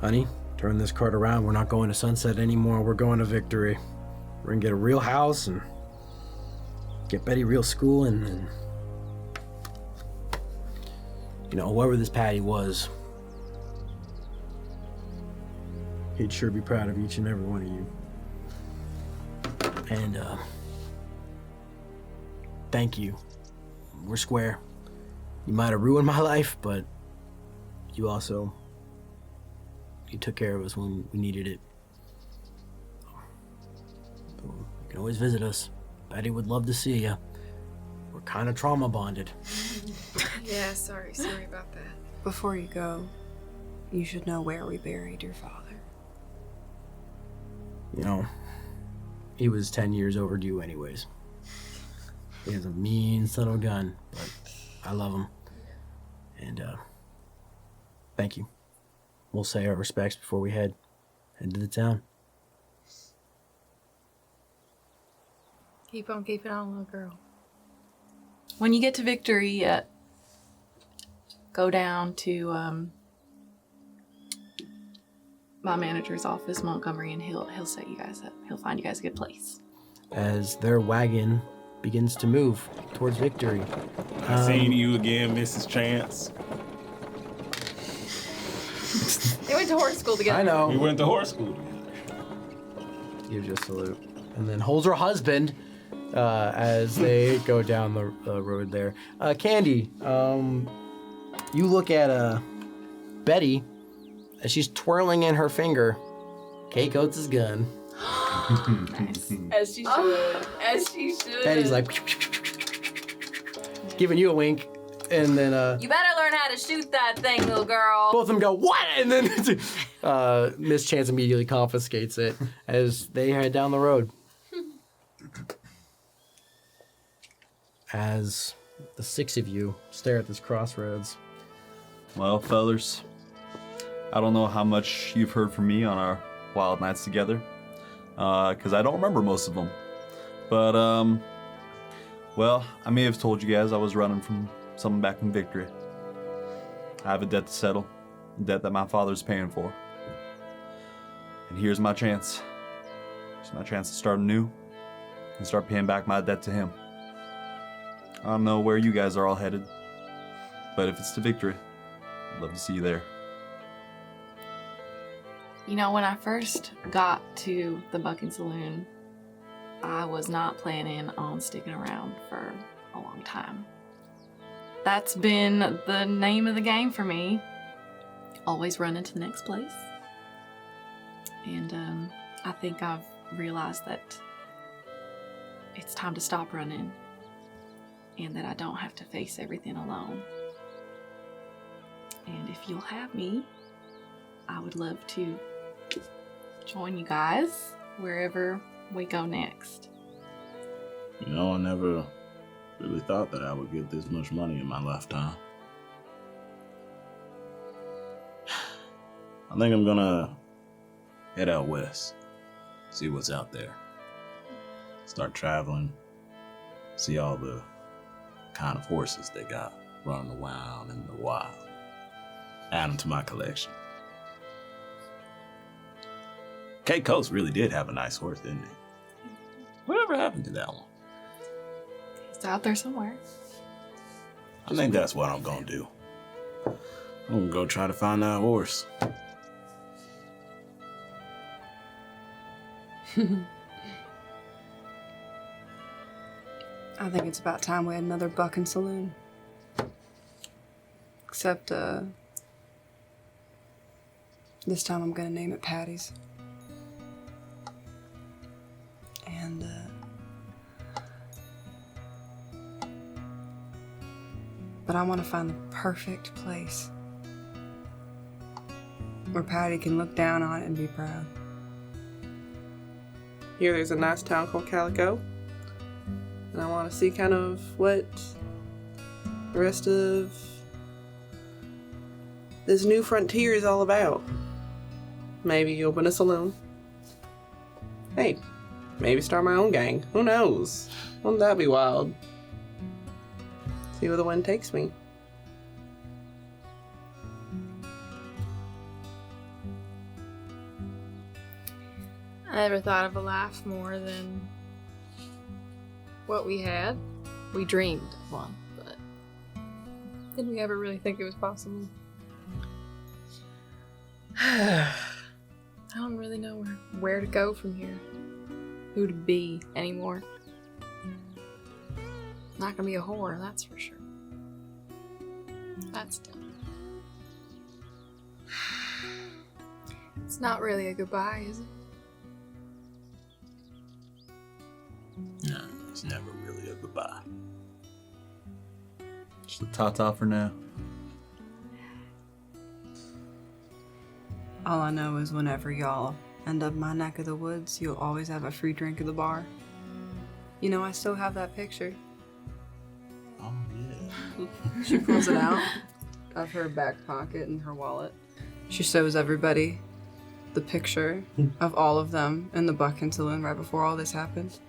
Honey, turn this cart around. We're not going to Sunset anymore. We're going to Victory. We're going to get a real house and get Betty real school, and whoever this Paddy was, he'd sure be proud of each and every one of you. And, thank you. We're square. You might have ruined my life, but you took care of us when we needed it. You can always visit us. Betty would love to see you. We're kind of trauma bonded. Yeah, sorry about that. Before you go, you should know where we buried your father. He was 10 years overdue anyways. He has a mean son of a gun, but I love him. And, thank you. We'll say our respects before we head to the town. Keep on keeping on, little girl. When you get to Victory, go down to my manager's office, Montgomery, and he'll set you guys up. He'll find you guys a good place. As their wagon begins to move towards victory. I seen you again, Mrs. Chance. They went to horse school together. I know. We went to horse school together. Gives you a salute. And then holds her husband as they go down the road there. Candy, you look at Betty as she's twirling in her finger Kate Coates' gun. Nice. As she should. As she should. Betty's like giving you a wink, and then You better learn how to shoot that thing, little girl. both of them go, what? And then Miss Chance immediately confiscates it as they head down the road. As the six of you stare at this crossroads. Well, fellers, I don't know how much you've heard from me on our wild nights together, because I don't remember most of them. But, well, I may have told you guys I was running from something back in Victory. I have a debt to settle, a debt that my father's paying for. And here's my chance. It's my chance to start anew and start paying back my debt to him. I don't know where you guys are all headed, but if it's to Victory, I'd love to see you there. You know, when I first got to the Bucking Saloon, I was not planning on sticking around for a long time. That's been the name of the game for me. Always run into the next place. And I think I've realized that it's time to stop running and that I don't have to face everything alone. And if you'll have me, I would love to join you guys wherever we go next. You know, I never really thought that I would get this much money in my lifetime. I think I'm gonna head out west, see what's out there. Start traveling, see all the kind of horses they got running around in the wild. Add them to my collection. Kate Coates really did have a nice horse, didn't he? Whatever happened to that one? It's out there somewhere. I think that's what I'm gonna do. I'm gonna go try to find that horse. I think it's about time we had another Bucking Saloon. Except, this time I'm gonna name it Paddy's. And, but I want to find the perfect place where Paddy can look down on it and be proud. Here there's a nice town called Calico. And I want to see kind of what the rest of this new frontier is all about. Maybe open a saloon. Hey, maybe start my own gang. Who knows? Wouldn't that be wild? See where the wind takes me. I never thought of a laugh more than what we had. We dreamed of one, but didn't we ever really think it was possible? I don't really know where to go from here. Who to be anymore. Not gonna be a whore, that's for sure. That's done. It's not really a goodbye, is it? No, it's never really a goodbye. Just a ta-ta for now. All I know is whenever y'all end up my neck of the woods, you'll always have a free drink at the bar. You know, I still have that picture. Oh, yeah. She pulls it out of her back pocket in her wallet. She shows everybody the picture of all of them in the Bucking Saloon right before all this happened.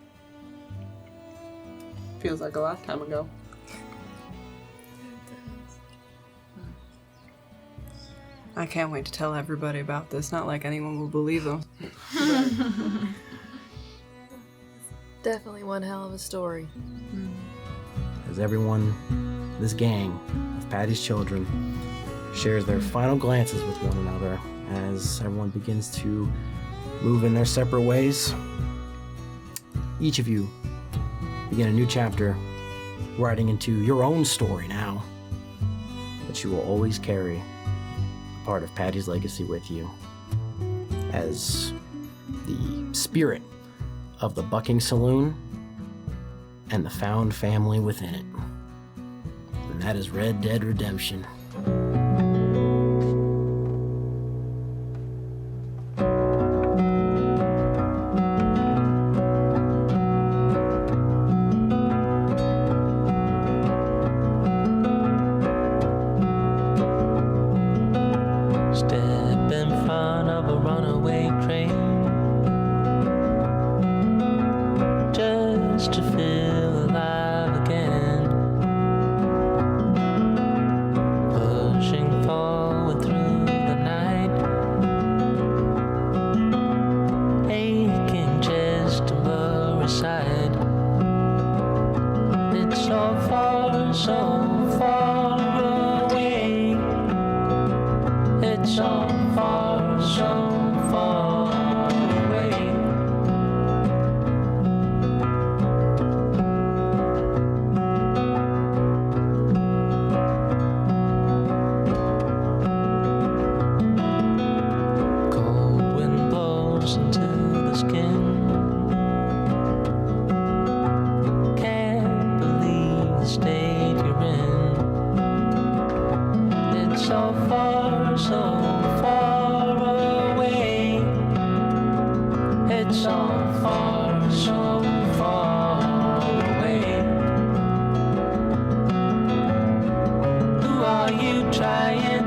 Feels like a lifetime ago. I can't wait to tell everybody about this. Not like anyone will believe them. Definitely one hell of a story. As everyone, this gang of Paddy's children, shares their final glances with one another as everyone begins to move in their separate ways. Each of you begin a new chapter, writing into your own story now, but you will always carry a part of Paddy's legacy with you as the spirit of the Bucking Saloon and the found family within it. And that is Red Dead Redemption. Step in front of a runaway train just to feel alive again, pushing forward through the night, aching chest and blurry sight. It's so far away. It's so far away. Cold wind blows into the skin. Can't believe the state you're in. It's so far away. It's so far away. Who are you trying